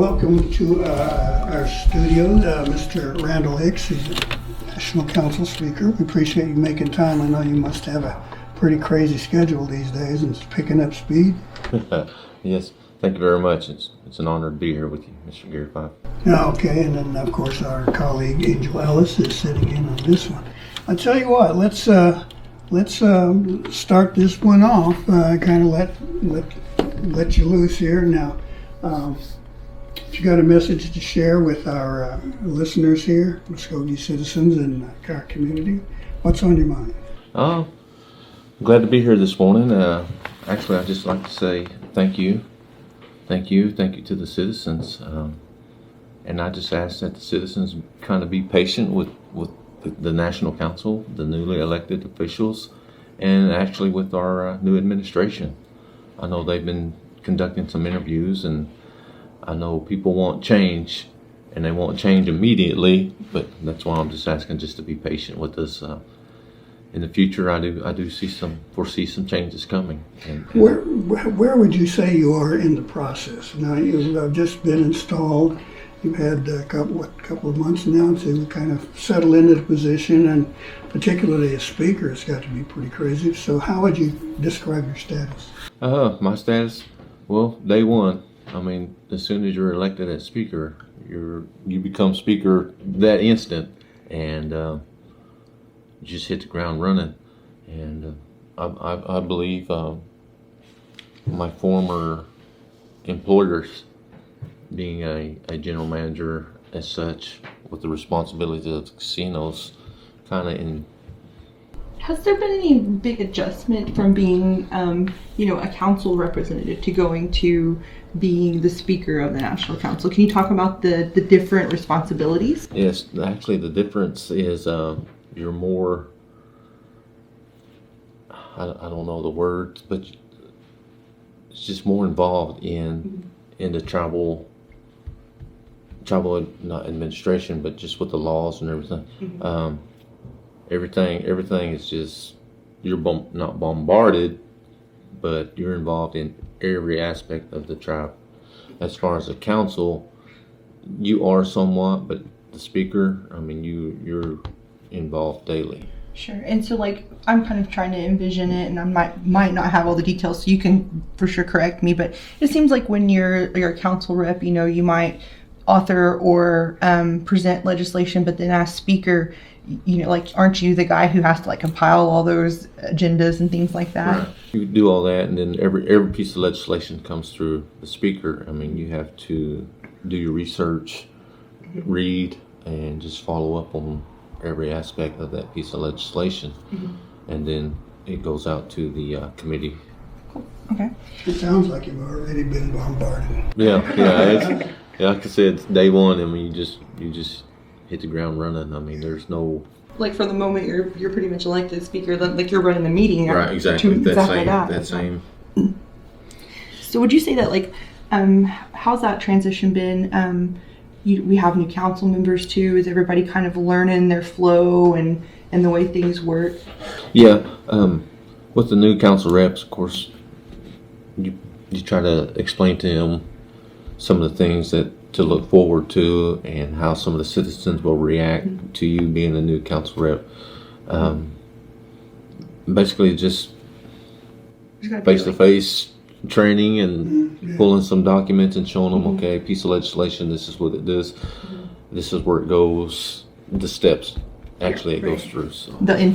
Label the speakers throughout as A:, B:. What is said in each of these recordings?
A: welcome to our studio, Mr. Randall Hicks, who's a National Council Speaker. We appreciate you making time. I know you must have a pretty crazy schedule these days and it's picking up speed.
B: Yes, thank you very much. It's an honor to be here with you, Mr. Gary Fife.
A: Okay, and then of course our colleague Angel Ellis is sitting in on this one. I'll tell you what, let's start this one off, kind of let you loose here. Now, if you got a message to share with our listeners here, Mvskoke citizens and our community, what's on your mind?
B: I'm glad to be here this morning. Actually, I'd just like to say thank you to the citizens. And I just ask that the citizens kind of be patient with the National Council, the newly elected officials, and actually with our new administration. I know they've been conducting some interviews, and I know people want change, and they want change immediately, but that's why I'm just asking just to be patient with us. In the future, I do foresee some changes coming. And
A: where would you say you are in the process? Now, you've just been installed. You've had a couple of months now to kind of settle into the position, and particularly as Speaker, it's got to be pretty crazy. So how would you describe your status?
B: My status? Well, day one. I mean, as soon as you're elected as Speaker, you become Speaker that instant, and you just hit the ground running. And I believe my former employers, being a general manager as such with the responsibilities of the casinos, kind of in.
C: Has there been any big adjustment from being, a council representative to going to being the Speaker of the National Council? Can you talk about the different responsibilities?
B: Yes, actually the difference is you're more, I don't know the words, but it's just more involved in the tribal, not administration, but just with the laws and everything. Mm-hmm. Everything is just, you're not bombarded, but you're involved in every aspect of the tribe. As far as the council, you are somewhat, but the Speaker, I mean, you're involved daily.
C: Sure. And so, I'm kind of trying to envision it, and I might not have all the details, so you can for sure correct me, but it seems like when you're a council rep, you might author or present legislation, but then as Speaker, aren't you the guy who has to compile all those agendas and things like that?
B: Right. You do all that, and then every piece of legislation comes through the Speaker. I mean, you have to do your research, read, and just follow up on every aspect of that piece of legislation. Mm-hmm. And then it goes out to the committee.
C: Cool. Okay.
A: It sounds like you've already been bombarded.
B: Yeah. Like I said, day one. I mean, you just hit the ground running. I mean, there's no.
C: For the moment you're pretty much elected Speaker, you're running the meeting.
B: Right. Exactly. That same.
C: So would you say that how's that transition been? We have new council members too. Is everybody kind of learning their flow and the way things work?
B: Yeah. With the new council reps, of course, you try to explain to them some of the things that to look forward to and how some of the citizens will react to you being a new council rep. Basically, just face-to-face training and pulling some documents and showing them, okay, piece of legislation, this is what it does, this is where it goes, the steps actually it goes through. So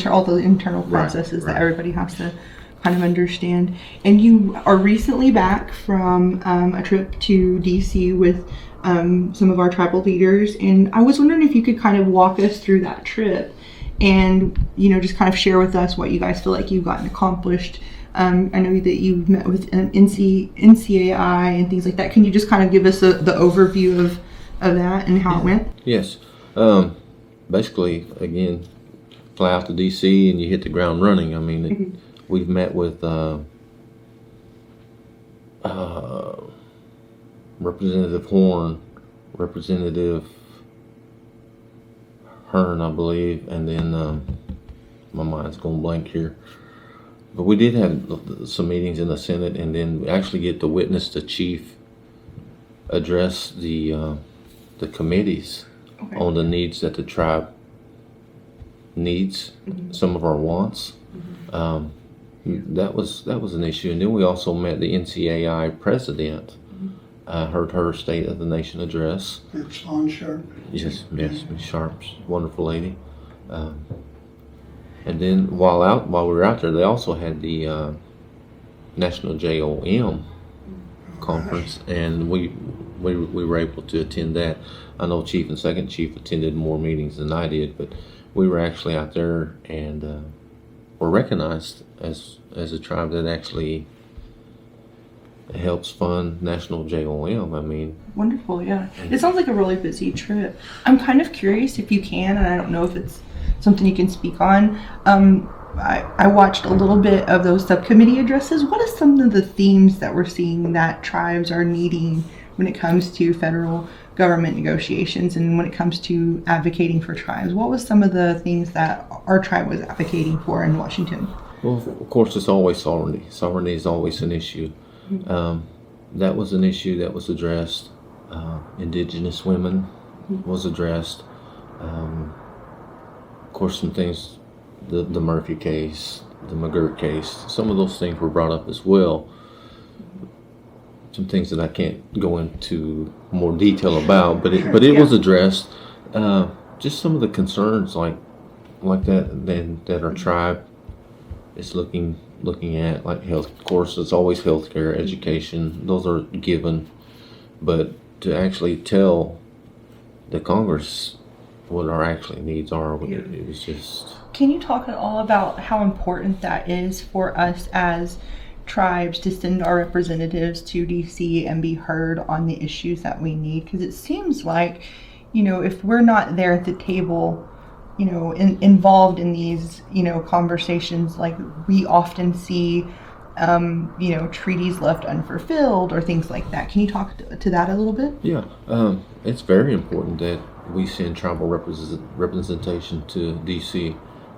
C: all the internal processes that everybody has to kind of understand. And you are recently back from a trip to DC with some of our tribal leaders, and I was wondering if you could kind of walk us through that trip and just kind of share with us what you guys feel like you've gotten accomplished. I know that you've met with NCAI and things like that. Can you just kind of give us the overview of that and how it went?
B: Yes. Basically, again, fly out to DC and you hit the ground running. I mean, we've met with Representative Horn, Representative Hearn, I believe, and then my mind's going blank here. But we did have some meetings in the Senate, and then we actually get to witness the chief address the committees
C: Okay.
B: on the needs that the tribe needs, some of our wants. That was an issue, and then we also met the NCAI president. Heard her State of the Nation address.
A: It's on Sharp.
B: Yes, Ms. Sharp's wonderful lady. And then while we were out there, they also had the National JOM conference, and we were able to attend that. I know Chief and Second Chief attended more meetings than I did, but we were actually out there and were recognized as a tribe that actually helps fund National JOM. I mean,
C: Wonderful, yeah. It sounds like a really busy trip. I'm kind of curious if you can, and I don't know if it's something you can speak on. I watched a little bit of those subcommittee addresses. What are some of the themes that we're seeing that tribes are needing when it comes to federal government negotiations and when it comes to advocating for tribes? What was some of the things that our tribe was advocating for in Washington?
B: well, of course, it's always sovereignty. Sovereignty is always an issue. That was an issue that was addressed. Indigenous women was addressed. Of course, some things, the Murphy case, the McGirt case, some of those things were brought up as well. Some things that I can't go into more detail about, but it was addressed. Just some of the concerns like that our tribe is looking at, like health. Of course, it's always healthcare, education. Those are given, but to actually tell the Congress what our actually needs are, it was just.
C: Can you talk at all about how important that is for us as tribes to send our representatives to DC and be heard on the issues that we need? Because it seems like, if we're not there at the table, involved in these, conversations, like we often see, treaties left unfulfilled or things like that. Can you talk to that a little bit?
B: Yeah, it's very important that we send tribal representation to DC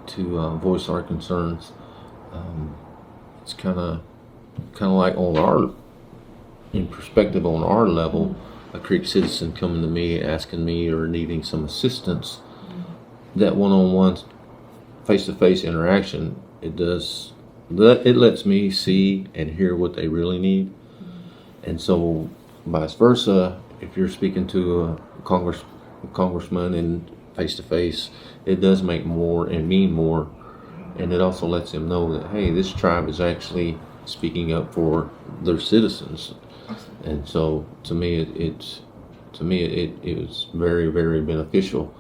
B: to voice our concerns. It's kind of like in perspective on our level, a Creek citizen coming to me asking me or needing some assistance. That one-on-one, face-to-face interaction, it lets me see and hear what they really need. And so vice versa, if you're speaking to a congressman and face-to-face, it does make more and mean more. And it also lets them know that, hey, this tribe is actually speaking up for their citizens. And so to me it was very, very beneficial.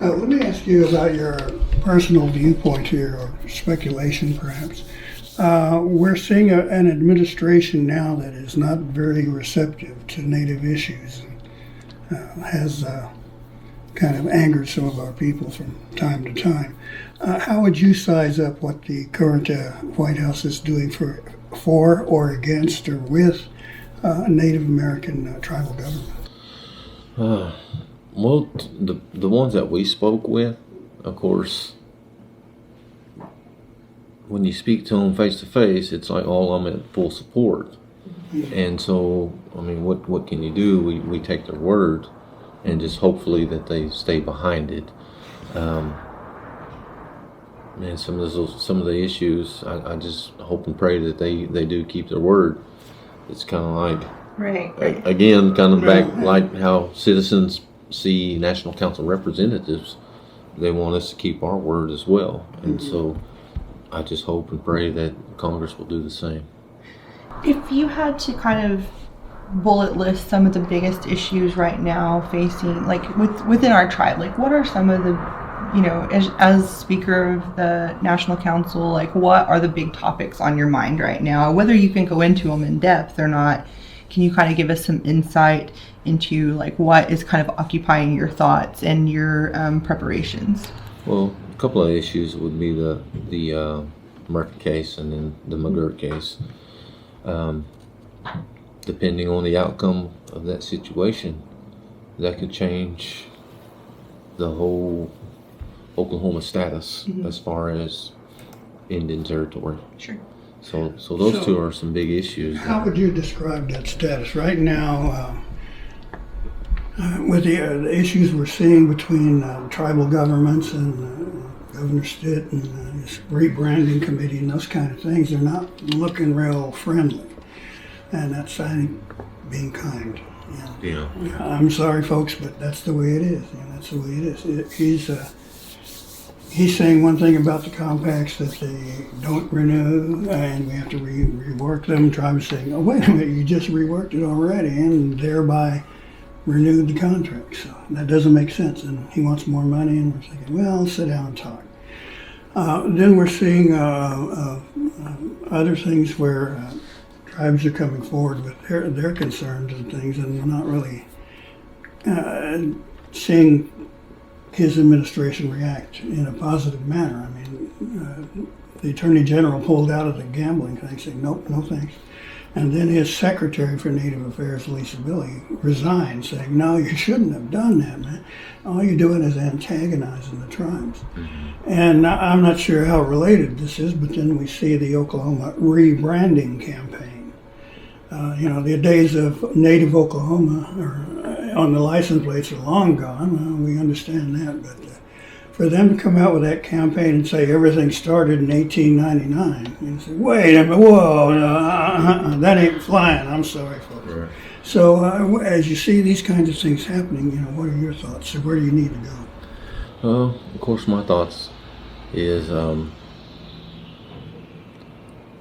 A: Let me ask you about your personal viewpoint here, or speculation perhaps. We're seeing an administration now that is not very receptive to Native issues, and has kind of angered some of our people from time to time. How would you size up what the current White House is doing for or against or with Native American tribal government?
B: Well, the ones that we spoke with, of course, when you speak to them face to face, it's like, oh, I'm in full support. And so, I mean, what can you do? We take their word and just hopefully that they stay behind it. And some of the issues, I just hope and pray that they do keep their word. It's kind of like,
C: right.
B: Again, kind of back like how citizens see National Council representatives. They want us to keep our word as well. And so I just hope and pray that Congress will do the same.
C: If you had to kind of bullet list some of the biggest issues right now facing, like within our tribe, like what are some of the, as Speaker of the National Council, like what are the big topics on your mind right now? Whether you can go into them in depth or not, can you kind of give us some insight into like what is kind of occupying your thoughts and your preparations?
B: Well, a couple of issues would be the Murphy case and then the McGirt case. Depending on the outcome of that situation, that could change the whole Oklahoma status as far as Indian territory.
C: Sure.
B: So those two are some big issues.
A: How would you describe that status right now with the issues we're seeing between tribal governments and Governor Stitt and his rebranding committee and those kind of things? They're not looking real friendly, and that's, I think, being kind.
B: Yeah.
A: I'm sorry, folks, but that's the way it is. That's the way it is. He's saying one thing about the compacts that they don't renew, and we have to rework them. Tribes saying, "Oh, wait a minute, you just reworked it already," and thereby renewed the contract. So that doesn't make sense. And he wants more money, and we're thinking, well, sit down and talk. Then we're seeing other things where tribes are coming forward with their concerns and things, and we're not really seeing his administration react in a positive manner. I mean, the Attorney General pulled out of the gambling thing, saying, nope, no thanks. And then his Secretary for Native Affairs, Lisa Billy, resigned, saying, no, you shouldn't have done that, man. All you're doing is antagonizing the tribes. Mm-hmm. And I'm not sure how related this is, but then we see the Oklahoma rebranding campaign. The days of Native Oklahoma on the license plates are long gone. We understand that, but for them to come out with that campaign and say everything started in 1899, and say, wait a minute, whoa, that ain't flying. I'm sorry, folks. Right. So as you see these kinds of things happening, what are your thoughts? So where do you need to go?
B: Of course, my thoughts is,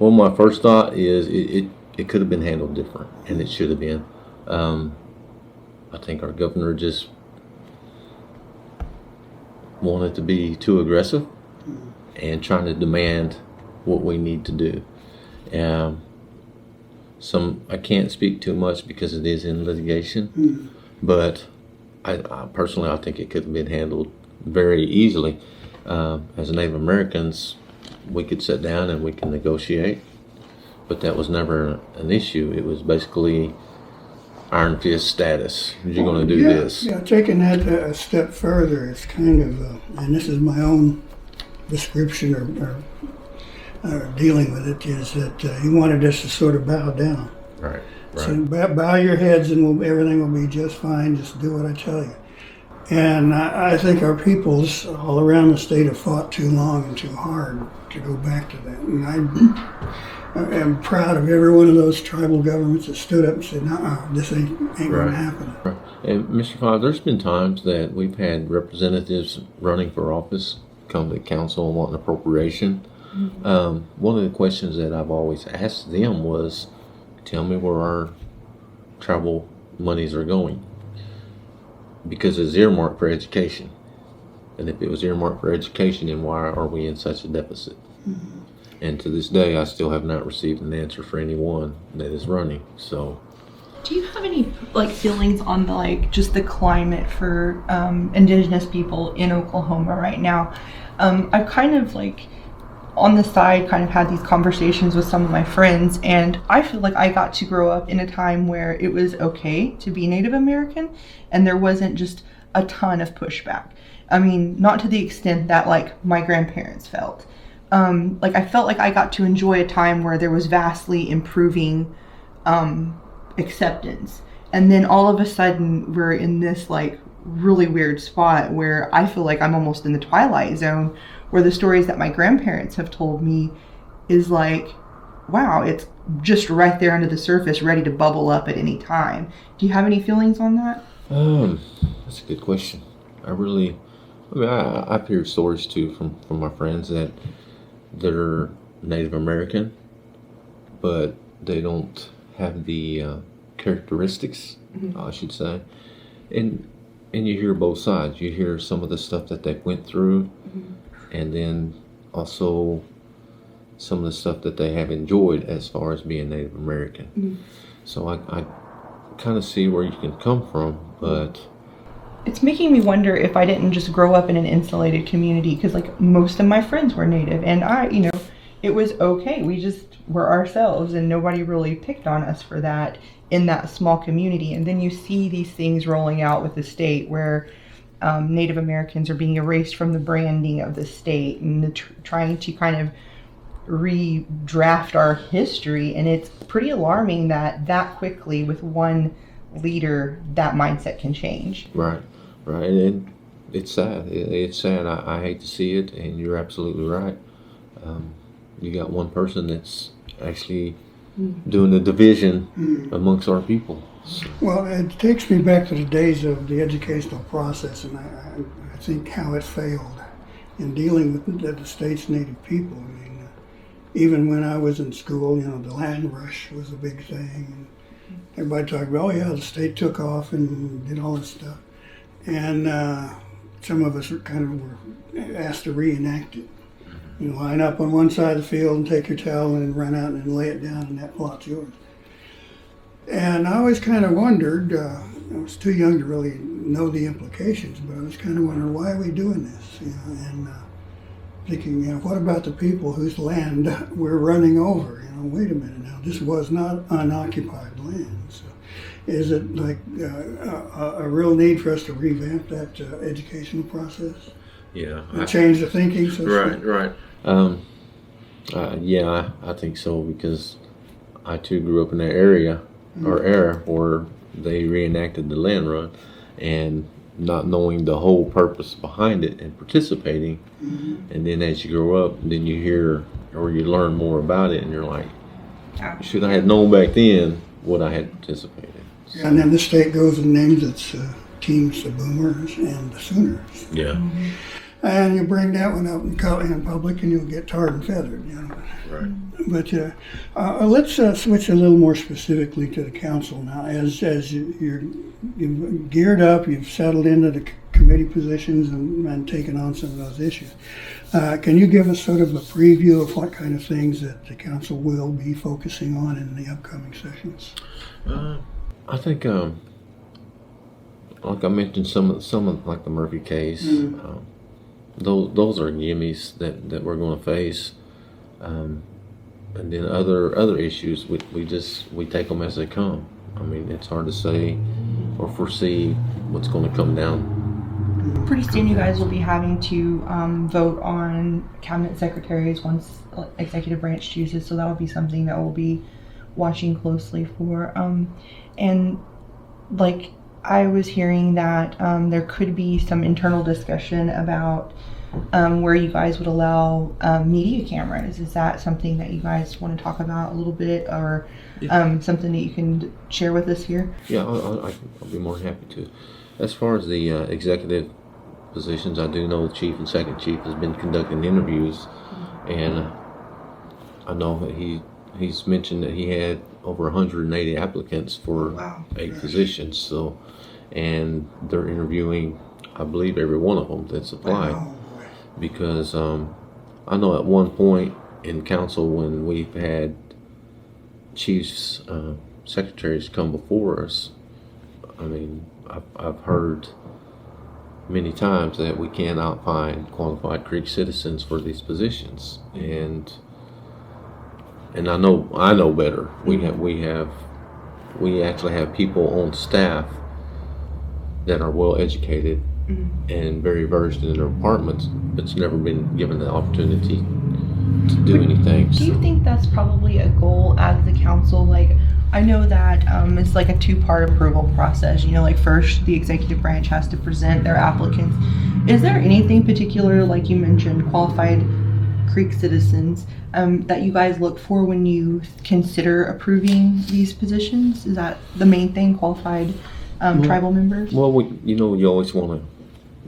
B: my first thought is it could have been handled different, and it should have been. I think our governor just wanted to be too aggressive and trying to demand what we need to do. I can't speak too much because it is in litigation, but I personally think it could have been handled very easily. As Native Americans, we could sit down and we can negotiate, but that was never an issue. It was basically iron fist status. You're going to do this. Yeah,
A: taking that a step further, it's kind of, and this is my own description or dealing with it, is that he wanted us to sort of bow down.
B: Right.
A: So bow your heads and everything will be just fine. Just do what I tell you. And I think our peoples all around the state have fought too long and too hard to go back to that. And I am proud of every one of those tribal governments that stood up and said, no, this ain't going to happen.
B: Right. And Mr. Five, there's been times that we've had representatives running for office come to council and want an appropriation. Mm-hmm. One of the questions that I've always asked them was, tell me where our tribal monies are going. Because it's earmarked for education. And if it was earmarked for education, then why are we in such a deficit? Mm-hmm. And to this day, I still have not received an answer for anyone that is running. So,
C: do you have any feelings on just the climate for indigenous people in Oklahoma right now? I've kind of on the side kind of had these conversations with some of my friends, and I feel like I got to grow up in a time where it was okay to be Native American and there wasn't just a ton of pushback. I mean, not to the extent that my grandparents felt. I felt like I got to enjoy a time where there was vastly improving acceptance. And then all of a sudden we're in this really weird spot where I feel like I'm almost in the twilight zone, where the stories that my grandparents have told me is wow, it's just right there under the surface, ready to bubble up at any time. Do you have any feelings on that?
B: That's a good question. I've heard stories too from my friends that they're Native American, but they don't have the characteristics, mm-hmm. I should say. And you hear both sides. You hear some of the stuff that they went through, mm-hmm. and then also some of the stuff that they have enjoyed as far as being Native American. Mm-hmm. So I kind of see where you can come from, but
C: it's making me wonder if I didn't just grow up in an insulated community, because most of my friends were Native, and it was okay. We just were ourselves, and nobody really picked on us for that in that small community. And then you see these things rolling out with the state where Native Americans are being erased from the branding of the state, and trying to kind of redraft our history, and it's pretty alarming that quickly with one leader that mindset can change.
B: Right, and it's sad. It's sad. I hate to see it, and you're absolutely right. You got one person that's actually doing the division amongst our people. So.
A: Well, it takes me back to the days of the educational process, and I think how it failed in dealing with the state's native people. I mean, even when I was in school, the land rush was a big thing. And everybody talked about, oh yeah, the state took off and did all this stuff. And some of us were asked to reenact it. Line up on one side of the field and take your towel and run out and lay it down, and that plot's yours. And I always kind of wondered, I was too young to really know the implications, but I was kind of wondering, why are we doing this? And thinking, what about the people whose land we're running over? Wait a minute now, this was not unoccupied land. So is it like a real need for us to revamp that educational process?
B: Yeah.
A: Change the thinking, so to speak?
B: Right. Yeah, I think so, because I too grew up in that area or era where they reenacted the land run, and not knowing the whole purpose behind it and participating. And then as you grow up, then you hear or you learn more about it, and you're like, should I have known back then what I had participated? So.
A: And then the state goes and names its teams the Boomers and the Sooners.
B: Yeah.
A: And you bring that one up in public, and you'll get tarred and feathered.
B: Right.
A: But let's switch a little more specifically to the council now. As you've geared up, you've settled into the committee positions and taken on some of those issues. Can you give us sort of a preview of what kind of things that the council will be focusing on in the upcoming sessions?
B: I think, like I mentioned, some of like the Murphy case. Those are gimmies that we're going to face, and then other issues we take them as they come. I mean, it's hard to say or foresee what's going to come down.
C: Pretty soon, you guys will be having to vote on cabinet secretaries once executive branch chooses, so that will be something that we'll be watching closely for. And like I was hearing that there could be some internal discussion about where you guys would allow media cameras. Is that something that you guys want to talk about a little bit, or something that you can share with us here?
B: Yeah, I'll be more than happy to. As far as the executive positions, I do know the chief and second chief has been conducting interviews, and I know that he's mentioned that he had over 180 applicants for 8 positions. So, and they're interviewing, I believe, every one of them that's applied. Because I know at one point in council, when we've had chiefs, secretaries come before us, I mean, I've heard many times that we cannot find qualified Creek citizens for these positions, and I know better. We actually have people on staff that are well educated and very versed in their departments, but's never been given the opportunity to do anything.
C: Do you think that's probably a goal as the council? Like, I know that it's like a 2-part approval process. Like first the executive branch has to present their applicants. Is there anything particular, like you mentioned, qualified Creek citizens, that you guys look for when you consider approving these positions? Is that the main thing, qualified tribal members?
B: Well, you always want to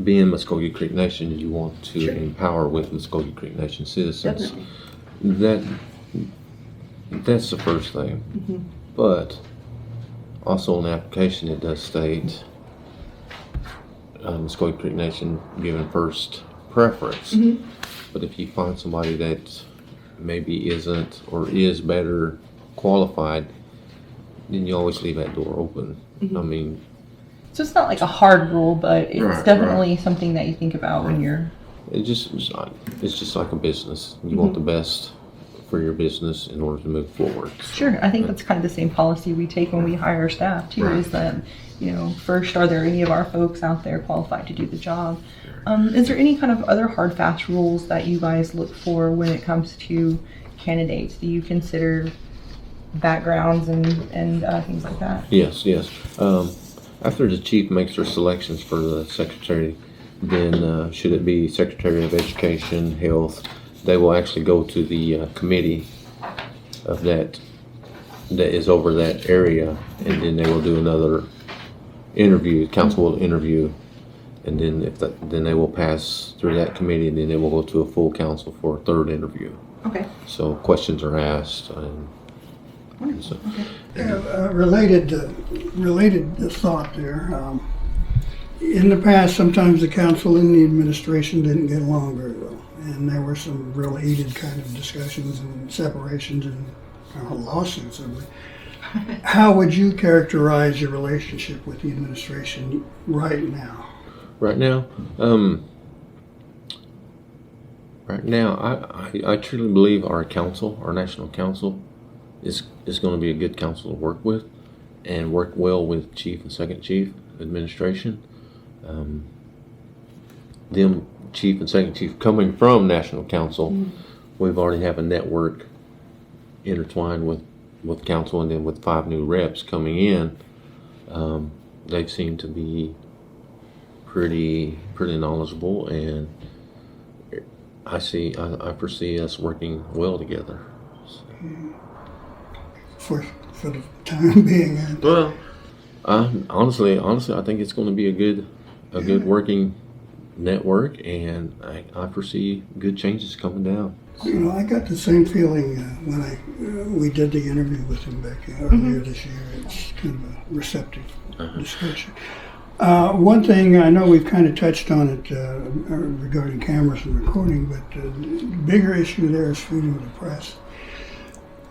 B: be in Mvskoke Creek Nation. You want to empower with Mvskoke Creek Nation citizens. Definitely. That's the first thing. But also in the application, it does state Mvskoke Creek Nation given first preference. But if you find somebody that maybe isn't or is better qualified, then you always leave that door open. I mean,
C: so it's not like a hard rule, but it's definitely something that you think about when you're.
B: It's just like a business. You want the best for your business in order to move forward.
C: Sure, I think that's kind of the same policy we take when we hire staff too. Is that first, are there any of our folks out there qualified to do the job? Is there any kind of other hard, fast rules that you guys look for when it comes to candidates? Do you consider backgrounds and things like that?
B: Yes. After the chief makes their selections for the secretary, then should it be Secretary of Education, Health, they will actually go to the committee of that is over that area, and then they will do another interview. Council will interview, and then then they will pass through that committee, and then they will go to a full council for a third interview.
C: Okay.
B: So questions are asked, and so,
A: Related thought there. In the past, sometimes the council and the administration didn't get along very well, and there were some real heated kind of discussions and separations and lawsuits. How would you characterize your relationship with the administration right now?
B: Right now, I truly believe our council, our national council, is going to be a good council to work with, and work well with chief and second chief administration. Them chief and second chief coming from national council, we've already have a network intertwined with council, and then with 5 new reps coming in, they seem to be pretty knowledgeable, and I foresee us working well together. So.
A: For the time being.
B: Well, honestly, I think it's going to be a good working network, and I foresee good changes coming down.
A: I got the same feeling when we did the interview with him back earlier this year. It's kind of a receptive discussion. One thing I know we've kind of touched on it regarding cameras and recording, but the bigger issue there is freedom of the press.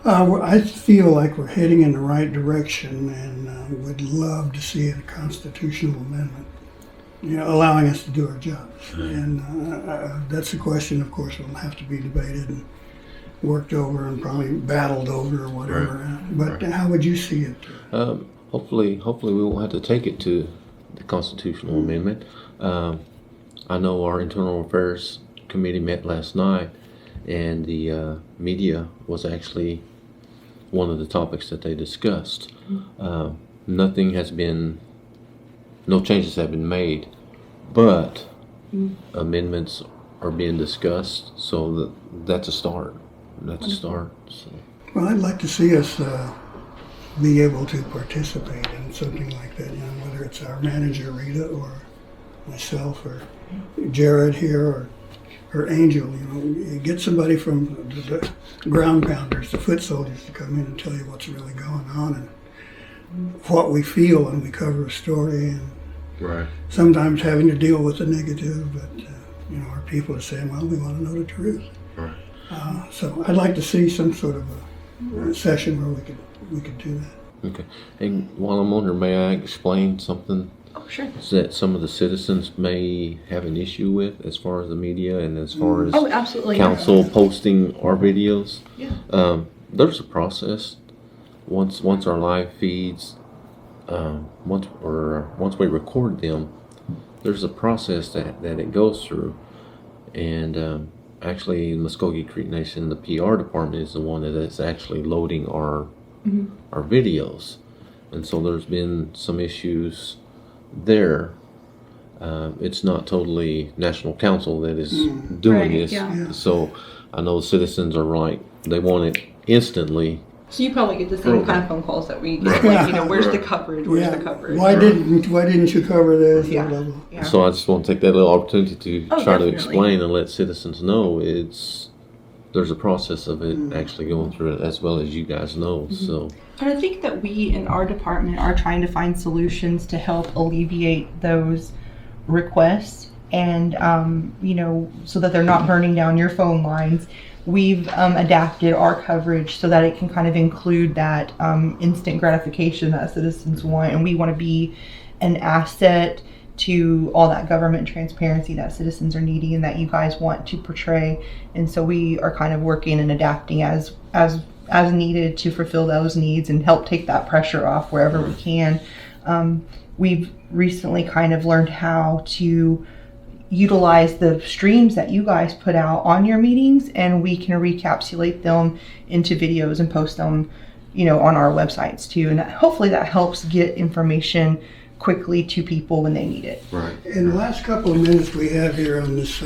A: I feel like we're heading in the right direction, and would love to see a constitutional amendment, allowing us to do our jobs. And that's a question, of course, will have to be debated and worked over and probably battled over or whatever. But how would you see it?
B: Hopefully we won't have to take it to the constitutional amendment. I know our internal affairs committee met last night, and the media was actually one of the topics that they discussed. No changes have been made, but amendments are being discussed, so that's a start. So.
A: Well, I'd like to see us be able to participate in something like that, whether it's our manager, Rita, or myself, or Jared here, or Angel, get somebody from the ground pounders, the foot soldiers, to come in and tell you what's really going on and what we feel when we cover a story, and sometimes having to deal with the negative, but our people are saying, well, we want to know the truth. So I'd like to see some sort of a session where we could do that.
B: Okay. And while I'm on here, may I explain something?
C: Oh, sure.
B: That some of the citizens may have an issue with, as far as the media and as far as
C: absolutely.
B: council posting our videos.
C: Yeah.
B: There's a process. Once our live feeds, once we record them, there's a process that it goes through, and actually, in Mvskoke Creek Nation, the PR department is the one that is actually loading our videos, and so there's been some issues there. It's not totally national council that is doing this.
C: Yeah.
B: So I know citizens are like, they want it instantly.
C: So you probably get the same kind of phone calls that we get, where's the coverage? Where's the coverage?
A: Why didn't you cover this?
C: Yeah.
B: So I just want to take that little opportunity to try
C: definitely.
B: to explain and let citizens know there's a process of it actually going through it, as well as you guys know. So.
C: And I think that we in our department are trying to find solutions to help alleviate those requests, and so that they're not burning down your phone lines. We've adapted our coverage so that it can kind of include that instant gratification that citizens want, and we want to be an asset to all that government transparency that citizens are needing and that you guys want to portray. And so we are kind of working and adapting as needed to fulfill those needs and help take that pressure off wherever we can. We've recently kind of learned how to utilize the streams that you guys put out on your meetings, and we can recapsulate them into videos and post them, on our websites too. And hopefully that helps get information quickly to people when they need it.
B: Right.
A: In the last couple of minutes we have here on this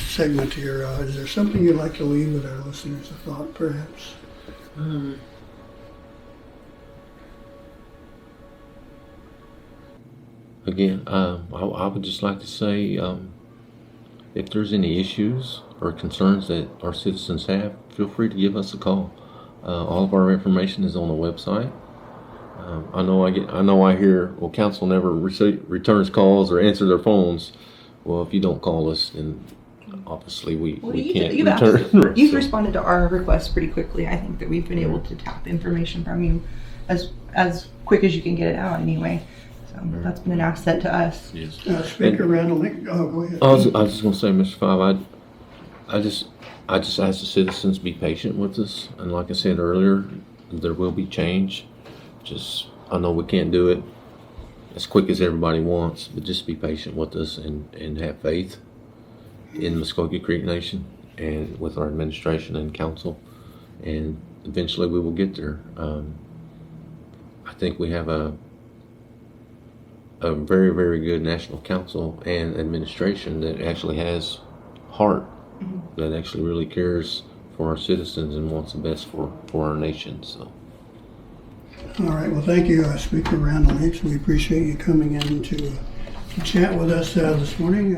A: segment here, is there something you'd like to leave with our listeners? A thought, perhaps?
B: Again, I would just like to say, if there's any issues or concerns that our citizens have, feel free to give us a call. All of our information is on the website. I know I hear, well, council never returns calls or answers their phones. Well, if you don't call us, then obviously we can't return.
C: You've responded to our requests pretty quickly. I think that we've been able to tap information from you as quick as you can get it out anyway. So that's been an asset to us.
B: Yes.
A: Speaker Randall Hicks, go ahead.
B: I was just going to say, Mr. Five, I just ask the citizens be patient with us, and like I said earlier, there will be change. I know we can't do it as quick as everybody wants, but just be patient with us and have faith in Mvskoke Creek Nation and with our administration and council, and eventually we will get there. I think we have a very, very good national council and administration that actually has heart, that actually really cares for our citizens and wants the best for our nation. So.
A: All right. Well, thank you, Speaker Randall Hicks. We appreciate you coming in to chat with us this morning.